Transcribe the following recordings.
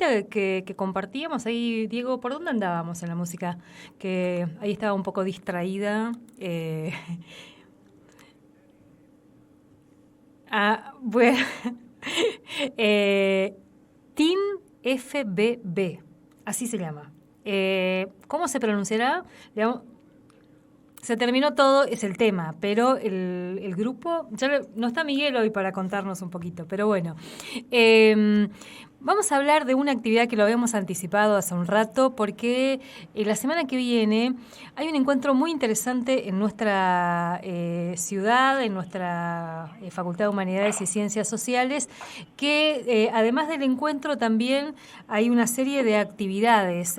temita que compartíamos ahí, Diego, ¿por dónde andábamos en la música? Que ahí estaba un poco distraída. Bueno, Team FBB, así se llama. ¿Cómo se pronunciará? Se terminó todo, es el tema, pero el grupo, no está Miguel hoy para contarnos un poquito, pero bueno. Vamos a hablar de una actividad que lo habíamos anticipado hace un rato, porque la semana que viene hay un encuentro muy interesante en nuestra ciudad, en nuestra Facultad de Humanidades y Ciencias Sociales, que además del encuentro también hay una serie de actividades.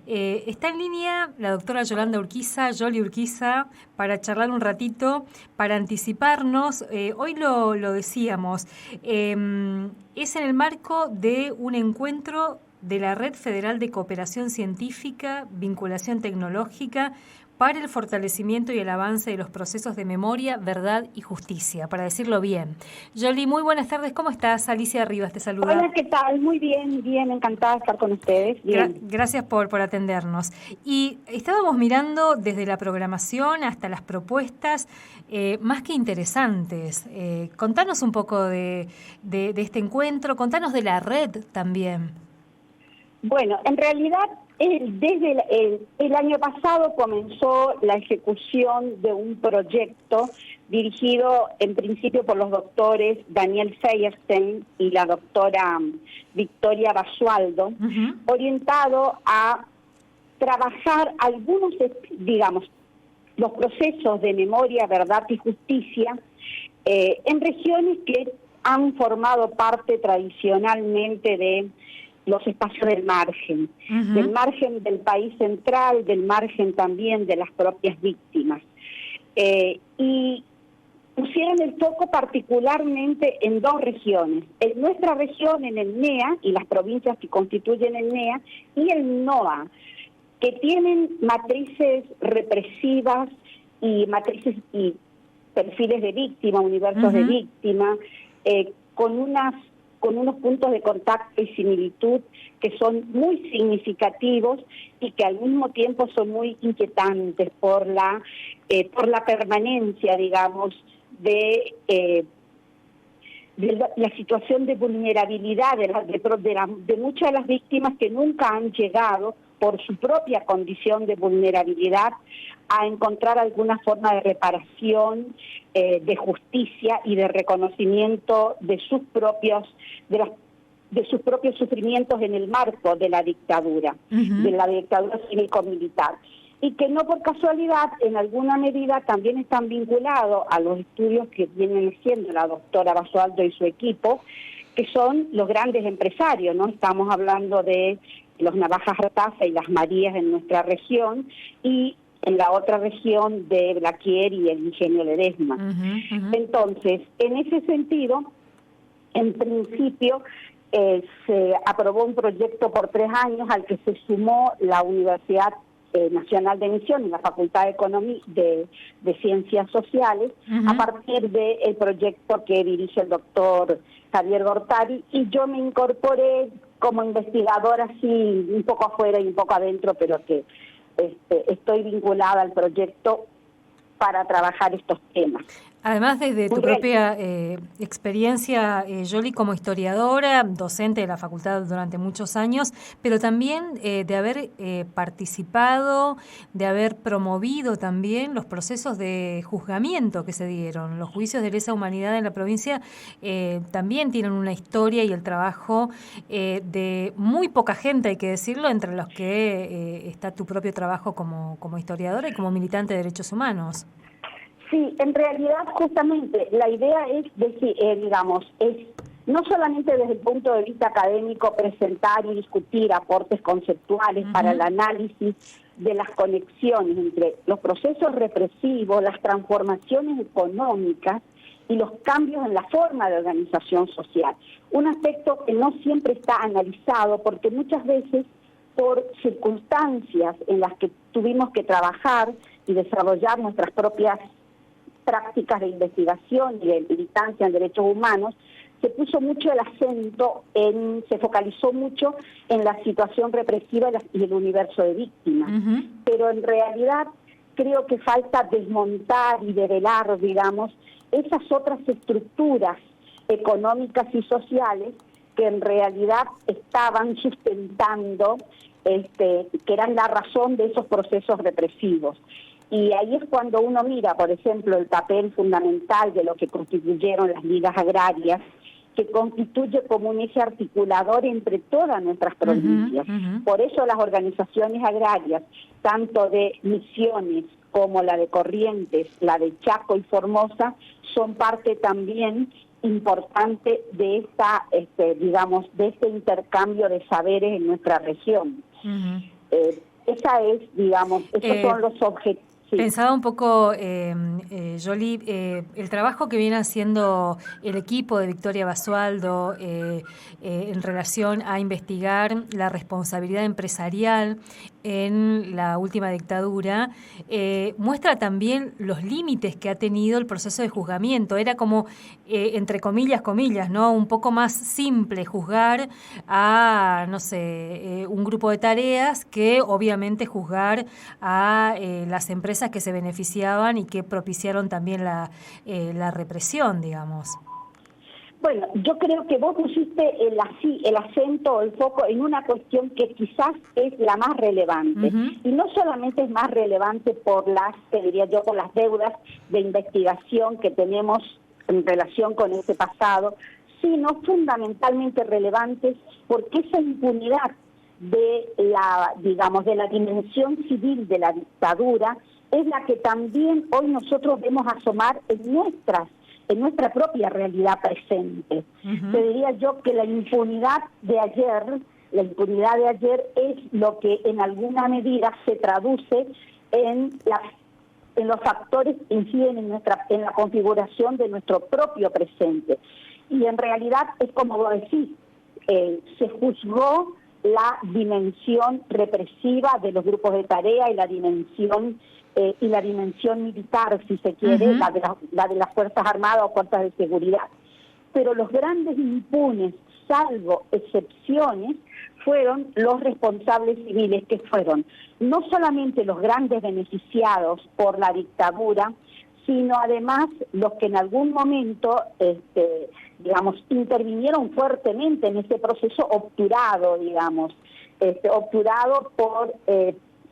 Está en línea la doctora Yolanda Urquiza, Yoli Urquiza, para charlar un ratito, para anticiparnos. Hoy lo decíamos, es en el marco de un encuentro de la Red Federal de Cooperación Científica, Vinculación Tecnológica, para el fortalecimiento y el avance de los procesos de memoria, verdad y justicia, para decirlo bien. Yoli, muy buenas tardes, ¿cómo estás? Alicia Rivas te saluda. Hola, ¿qué tal? Muy bien, encantada de estar con ustedes. Bien. Gracias por atendernos. Y estábamos mirando desde la programación hasta las propuestas más que interesantes. Contanos un poco de este encuentro, contanos de la red también. Bueno, en realidad desde el año pasado comenzó la ejecución de un proyecto dirigido en principio por los doctores Daniel Feierstein y la doctora Victoria Basualdo, orientado a trabajar algunos, digamos, los procesos de memoria, verdad y justicia en regiones que han formado parte tradicionalmente de los espacios del margen del país central, del margen también de las propias víctimas. Y pusieron el foco particularmente en dos regiones, en nuestra región, en el NEA, y las provincias que constituyen el NEA, y el NOA, que tienen matrices represivas y matrices y perfiles de víctima, universos de víctima, con unos puntos de contacto y similitud que son muy significativos y que al mismo tiempo son muy inquietantes por la permanencia, digamos, de la situación de vulnerabilidad de muchas de las víctimas que nunca han llegado por su propia condición de vulnerabilidad a encontrar alguna forma de reparación, de justicia y de reconocimiento de sus propios sufrimientos en el marco de la dictadura, de la dictadura cívico-militar. Y que no por casualidad, en alguna medida, también están vinculados a los estudios que vienen haciendo la doctora Basualdo y su equipo, que son los grandes empresarios, ¿no? Estamos hablando de los Navajas Artaza y las Marías en nuestra región, y en la otra región de Blaquier y el Ingenio Ledesma. Entonces, en ese sentido, en principio, se aprobó un proyecto por 3 años al que se sumó la Universidad Nacional de Misiones, la Facultad de Economía de Ciencias Sociales, a partir del proyecto que dirige el doctor Javier Gortari, y yo me incorporé como investigadora así un poco afuera y un poco adentro, pero que estoy vinculada al proyecto para trabajar estos temas. Además, desde tu propia experiencia, Yoli, como historiadora, docente de la facultad durante muchos años, pero también de haber participado, de haber promovido también los procesos de juzgamiento que se dieron. Los juicios de lesa humanidad en la provincia también tienen una historia y el trabajo de muy poca gente, hay que decirlo, entre los que está tu propio trabajo como historiadora y como militante de derechos humanos. Sí, en realidad justamente la idea es decir, es no solamente desde el punto de vista académico presentar y discutir aportes conceptuales para el análisis de las conexiones entre los procesos represivos, las transformaciones económicas y los cambios en la forma de organización social. Un aspecto que no siempre está analizado porque muchas veces por circunstancias en las que tuvimos que trabajar y desarrollar nuestras propias prácticas de investigación y de militancia en derechos humanos, se puso mucho el acento, se focalizó mucho en la situación represiva y el universo de víctimas. Pero en realidad creo que falta desmontar y develar, digamos, esas otras estructuras económicas y sociales que en realidad estaban sustentando, que eran la razón de esos procesos represivos. Y ahí es cuando uno mira, por ejemplo, el papel fundamental de lo que constituyeron las ligas agrarias, que constituye como un eje articulador entre todas nuestras provincias. Por eso las organizaciones agrarias, tanto de Misiones como la de Corrientes, la de Chaco y Formosa, son parte también importante de esta, digamos, de este intercambio de saberes en nuestra región. Esa es, digamos, esos son los objetivos. Sí. Pensaba un poco, Yoli, el trabajo que viene haciendo el equipo de Victoria Basualdo en relación a investigar la responsabilidad empresarial en la última dictadura, muestra también los límites que ha tenido el proceso de juzgamiento. Era como, entre comillas, ¿no? Un poco más simple juzgar a, no sé, un grupo de tareas que obviamente juzgar a las empresas que se beneficiaban y que propiciaron también la represión, digamos. Bueno, yo creo que vos pusiste el acento, el foco en una cuestión que quizás es la más relevante. Y no solamente es más relevante por te diría yo, por las deudas de investigación que tenemos en relación con ese pasado, sino fundamentalmente relevantes porque esa impunidad de la dimensión civil de la dictadura es la que también hoy nosotros vemos asomar en nuestra propia realidad presente. Te diría yo que la impunidad de ayer es lo que en alguna medida se traduce en los factores que inciden en la configuración de nuestro propio presente. Y en realidad es como vos decís, se juzgó la dimensión represiva de los grupos de tarea y la dimensión militar, si se quiere, la de las Fuerzas Armadas o Fuerzas de Seguridad. Pero los grandes impunes, salvo excepciones, fueron los responsables civiles, que fueron no solamente los grandes beneficiados por la dictadura, sino además los que en algún momento, intervinieron fuertemente en ese proceso obturado, obturado por...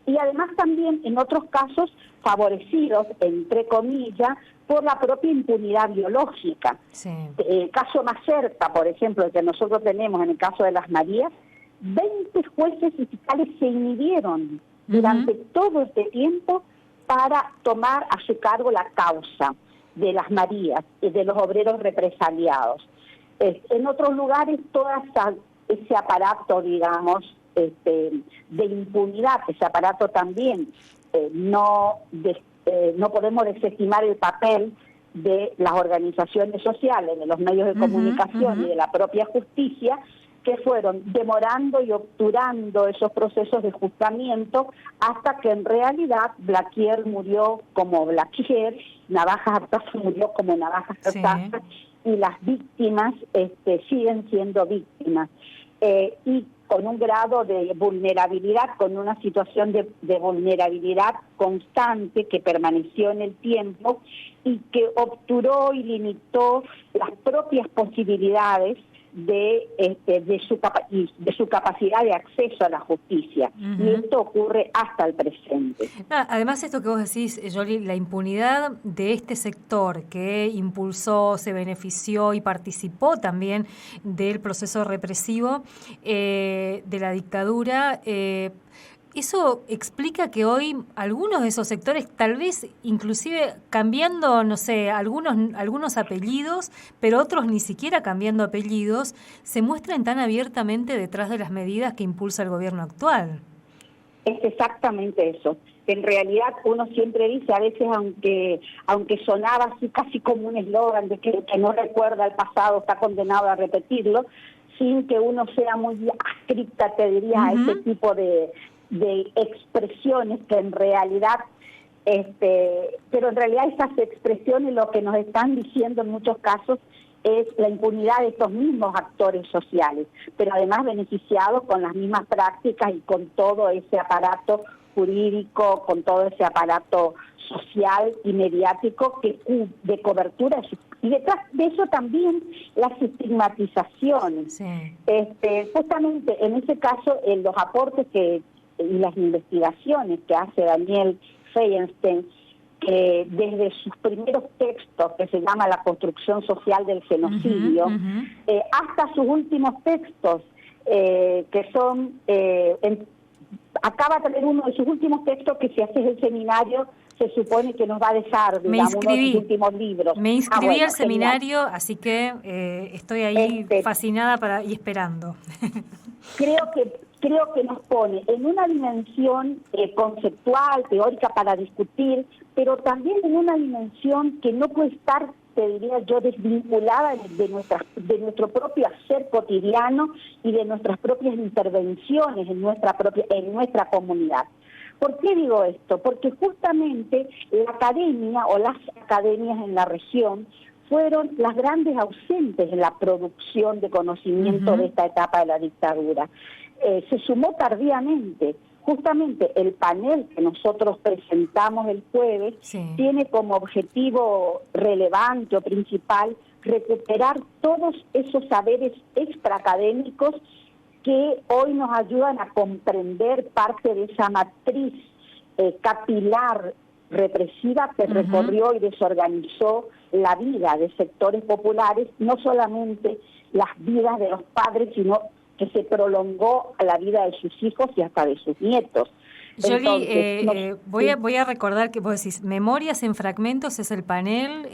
y además también en otros casos favorecidos, entre comillas, por la propia impunidad biológica. Sí. El caso más cerca, por ejemplo, el que nosotros tenemos en el caso de las Marías, 20 jueces y fiscales se inhibieron durante todo este tiempo para tomar a su cargo la causa de las Marías y de los obreros represaliados. En otros lugares, todo ese aparato, de impunidad, ese aparato también, no podemos desestimar el papel de las organizaciones sociales, de los medios de comunicación y de la propia justicia, que fueron demorando y obturando esos procesos de juzgamiento hasta que en realidad Blaquier murió como Blaquier, Navajas Artaza murió como Navajas Artaza, y las víctimas siguen siendo víctimas. Y con un grado de vulnerabilidad, con una situación de vulnerabilidad constante que permaneció en el tiempo y que obturó y limitó las propias posibilidades de su capacidad de acceso a la justicia. Y esto ocurre hasta el presente. Además, esto que vos decís, Yoli, la impunidad de este sector que impulsó, se benefició y participó también del proceso represivo de la dictadura, eso explica que hoy algunos de esos sectores, tal vez inclusive cambiando, no sé, algunos apellidos, pero otros ni siquiera cambiando apellidos, se muestran tan abiertamente detrás de las medidas que impulsa el gobierno actual. Es exactamente eso. En realidad uno siempre dice, a veces aunque sonaba así casi como un eslogan de que el que no recuerda el pasado está condenado a repetirlo, sin que uno sea muy adscripta, te diría, a ese tipo de expresiones que en realidad, pero en realidad esas expresiones lo que nos están diciendo en muchos casos es la impunidad de estos mismos actores sociales, pero además beneficiados con las mismas prácticas y con todo ese aparato jurídico, con todo ese aparato social y mediático que de cobertura. Y detrás de eso también las estigmatizaciones. Sí. Justamente en ese caso, los aportes y las investigaciones que hace Daniel Feyenstein, que desde sus primeros textos, que se llama La construcción social del genocidio, hasta sus últimos textos, que son... acaba de tener uno de sus últimos textos, que si haces el seminario se supone que nos va a dejar, digamos, uno de sus últimos libros. Me inscribí bueno, al seminario, genial. Así que estoy ahí fascinada y esperando. Creo que nos pone en una dimensión conceptual, teórica para discutir, pero también en una dimensión que no puede estar, te diría yo, desvinculada de nuestro propio hacer cotidiano y de nuestras propias intervenciones en nuestra comunidad. ¿Por qué digo esto? Porque justamente la academia o las academias en la región fueron las grandes ausentes en la producción de conocimiento de esta etapa de la dictadura. Se sumó tardíamente. Justamente el panel que nosotros presentamos el jueves tiene como objetivo relevante o principal recuperar todos esos saberes extraacadémicos que hoy nos ayudan a comprender parte de esa matriz capilar represiva que recorrió y desorganizó la vida de sectores populares, no solamente las vidas de los padres, sino que se prolongó a la vida de sus hijos y hasta de sus nietos. Yoli, voy a recordar que vos decís, Memorias en Fragmentos es el panel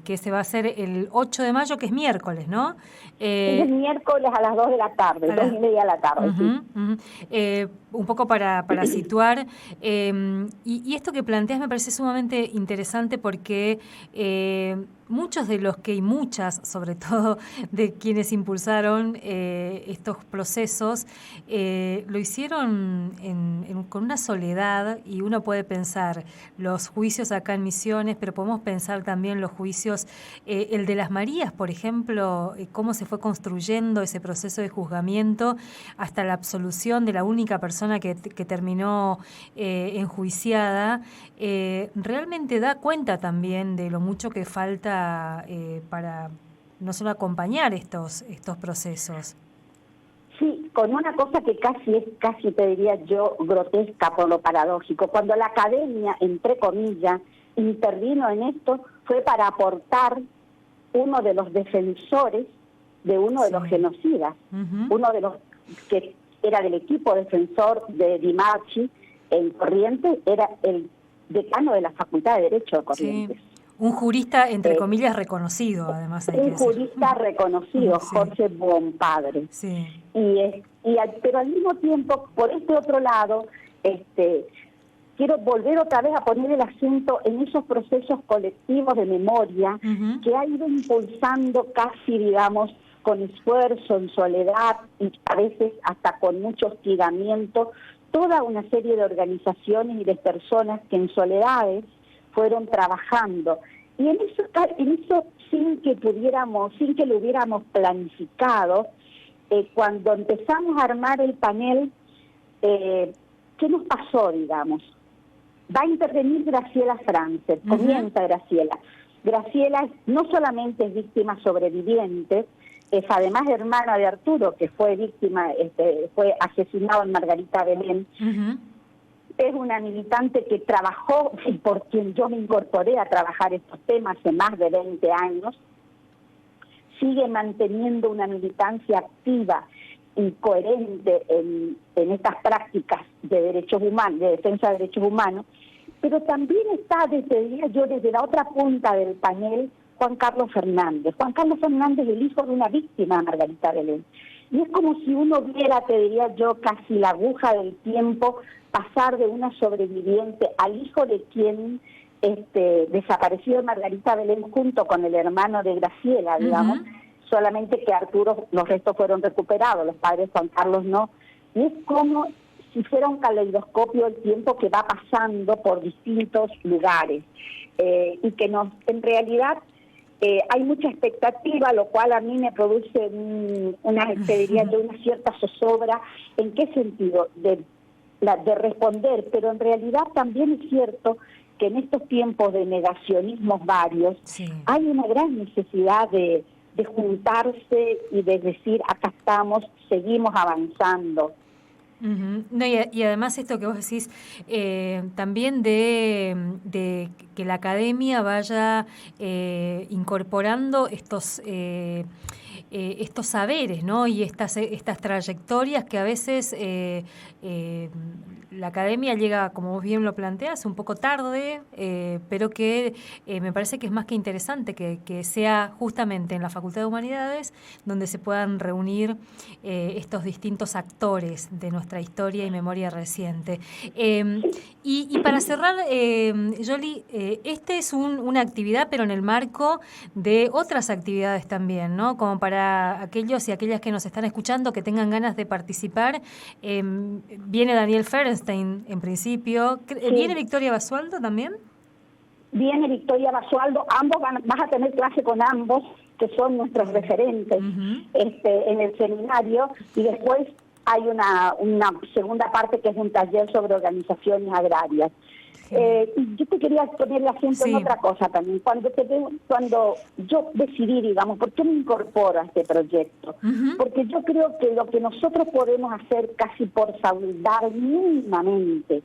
que se va a hacer el 8 de mayo, que es miércoles, ¿no? Es miércoles a las 2 de la tarde, 2:30 de la tarde. Un poco para situar, y esto que planteas me parece sumamente interesante porque muchos de los que, y muchas, sobre todo, de quienes impulsaron estos procesos, lo hicieron con una soledad, y uno puede pensar los juicios acá en Misiones, pero podemos pensar también los juicios, el de las Marías, por ejemplo, cómo se fue construyendo ese proceso de juzgamiento hasta la absolución de la única persona que terminó enjuiciada, realmente da cuenta también de lo mucho que falta para no solo acompañar estos procesos. Sí, con una cosa que casi te diría yo grotesca por lo paradójico. Cuando la academia, entre comillas, intervino en esto, fue para aportar uno de los defensores de uno de los genocidas, uno de los que era del equipo defensor de Di Marchi en Corrientes, era el decano de la Facultad de Derecho de Corrientes. Sí. Un jurista, entre comillas, reconocido, además. Jurista reconocido, Jorge Bonpadre. Sí. Pero al mismo tiempo, por este otro lado, quiero volver otra vez a poner el acento en esos procesos colectivos de memoria que ha ido impulsando casi, digamos, con esfuerzo, en soledad y a veces hasta con mucho hostigamiento, toda una serie de organizaciones y de personas que en soledades fueron trabajando. Y en eso sin que lo hubiéramos planificado, cuando empezamos a armar el panel, ¿qué nos pasó, digamos? Va a intervenir Graciela Frances, comienza Graciela. Graciela no solamente es víctima sobreviviente, es además hermana de Arturo, que fue víctima, fue asesinado en Margarita Belén. Es una militante que trabajó, y por quien yo me incorporé a trabajar estos temas hace más de 20 años, sigue manteniendo una militancia activa y coherente en estas prácticas de derechos humanos, de defensa de derechos humanos, pero también está, desde la otra punta del panel, Juan Carlos Fernández. Juan Carlos Fernández, el hijo de una víctima de Margarita Belén. Y es como si uno viera, te diría yo, casi la aguja del tiempo pasar de una sobreviviente al hijo de quien desapareció Margarita Belén junto con el hermano de Graciela, digamos, solamente que Arturo, los restos fueron recuperados, los padres Juan Carlos no. Y es como si fuera un caleidoscopio el tiempo que va pasando por distintos lugares y que en realidad hay mucha expectativa, lo cual a mí me produce te diría yo, una cierta zozobra. ¿En qué sentido? De responder, pero en realidad también es cierto que en estos tiempos de negacionismos varios, sí, hay una gran necesidad de juntarse y de decir, acá estamos, seguimos avanzando. No, y además esto que vos decís, también de que la academia vaya incorporando estos saberes, ¿no? Y estas trayectorias que a veces la academia llega, como vos bien lo planteas, un poco tarde, pero que me parece que es más que interesante que sea justamente en la Facultad de Humanidades donde se puedan reunir estos distintos actores de nuestra historia y memoria reciente. Y para cerrar, Yoli, este es una actividad, pero en el marco de otras actividades también, ¿no? Como para aquellos y aquellas que nos están escuchando que tengan ganas de participar. Viene Daniel Ferenstein, en principio. Sí. ¿Viene Victoria Basualdo también? Viene Victoria Basualdo. Ambos vas a tener clase con ambos, que son nuestros referentes en el seminario, y después hay una segunda parte que es un taller sobre organizaciones agrarias. Y yo te quería poner el acento en otra cosa también. Cuando yo decidí, digamos, ¿por qué me incorporo a este proyecto? Porque yo creo que lo que nosotros podemos hacer casi por saldar mínimamente,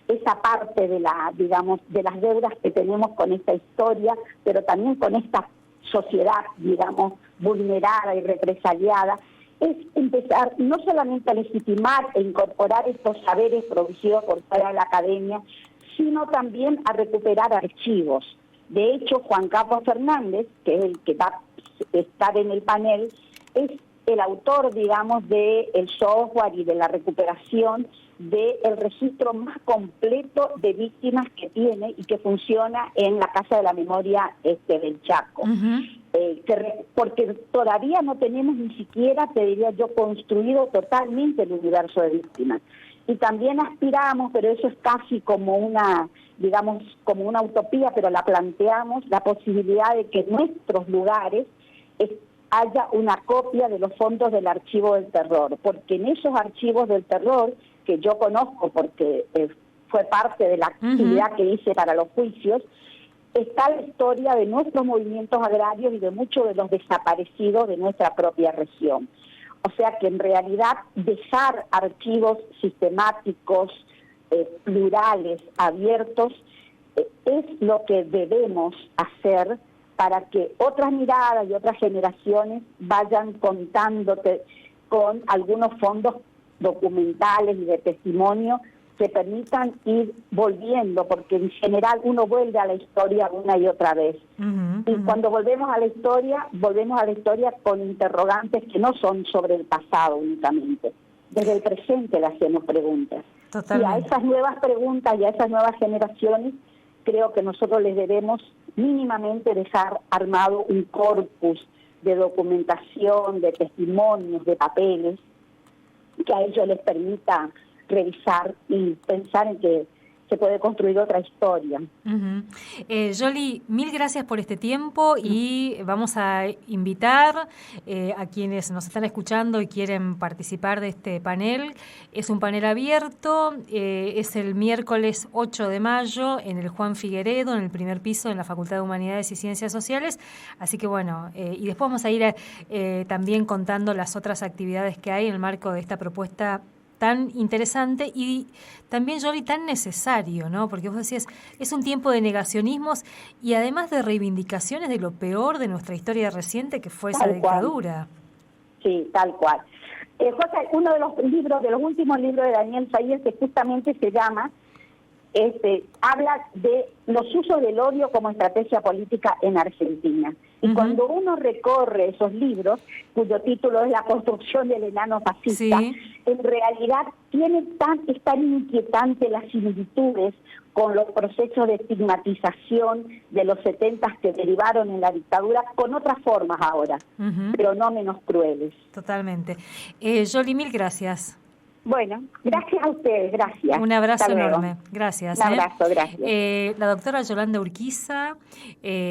esa parte de de las deudas que tenemos con esta historia, pero también con esta sociedad, digamos, vulnerada y represaliada, es empezar no solamente a legitimar e incorporar estos saberes producidos por toda la academia, sino también a recuperar archivos. De hecho, Juan Carlos Fernández, que es el que va a estar en el panel, es el autor, digamos, del software y de la recuperación del registro más completo de víctimas que tiene y que funciona en la Casa de la Memoria del Chaco. Porque todavía no tenemos ni siquiera, te diría yo, construido totalmente el universo de víctimas. Y también aspiramos, pero eso es casi como una, digamos, como una utopía, pero la planteamos, la posibilidad de que en nuestros lugares haya una copia de los fondos del Archivo del Terror, porque en esos archivos del terror, que yo conozco porque fue parte de la actividad que hice para los juicios, está la historia de nuestros movimientos agrarios y de muchos de los desaparecidos de nuestra propia región. O sea que en realidad dejar archivos sistemáticos, plurales, abiertos, es lo que debemos hacer para que otras miradas y otras generaciones vayan contándote con algunos fondos documentales y de testimonio que permitan ir volviendo, porque en general uno vuelve a la historia una y otra vez. Y cuando volvemos a la historia con interrogantes que no son sobre el pasado únicamente. Desde el presente le hacemos preguntas. Totalmente. Y a esas nuevas preguntas y a esas nuevas generaciones creo que nosotros les debemos mínimamente dejar armado un corpus de documentación, de testimonios, de papeles, que a ellos les permita revisar y pensar en que se puede construir otra historia. Yoli, mil gracias por este tiempo y vamos a invitar a quienes nos están escuchando y quieren participar de este panel. Es un panel abierto, es el miércoles 8 de mayo en el Juan Figueredo, en el primer piso, en la Facultad de Humanidades y Ciencias Sociales. Así que bueno, y después vamos a ir también contando las otras actividades que hay en el marco de esta propuesta tan interesante y también, Yoli, tan necesario, ¿no? Porque vos decías, es un tiempo de negacionismos y además de reivindicaciones de lo peor de nuestra historia reciente, que fue esa dictadura. Sí, tal cual. José, uno de los últimos libros de Daniel Sayers, que justamente se llama, habla de los usos del odio como estrategia política en Argentina. Y cuando uno recorre esos libros, cuyo título es La construcción del enano fascista, en realidad es tan inquietante las similitudes con los procesos de estigmatización de los 70 que derivaron en la dictadura, con otras formas ahora, pero no menos crueles. Totalmente. Yoli, mil gracias. Bueno, gracias a ustedes, gracias. Un abrazo enorme, gracias. Un abrazo, gracias. La doctora Yolanda Urquiza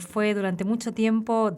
fue durante mucho tiempo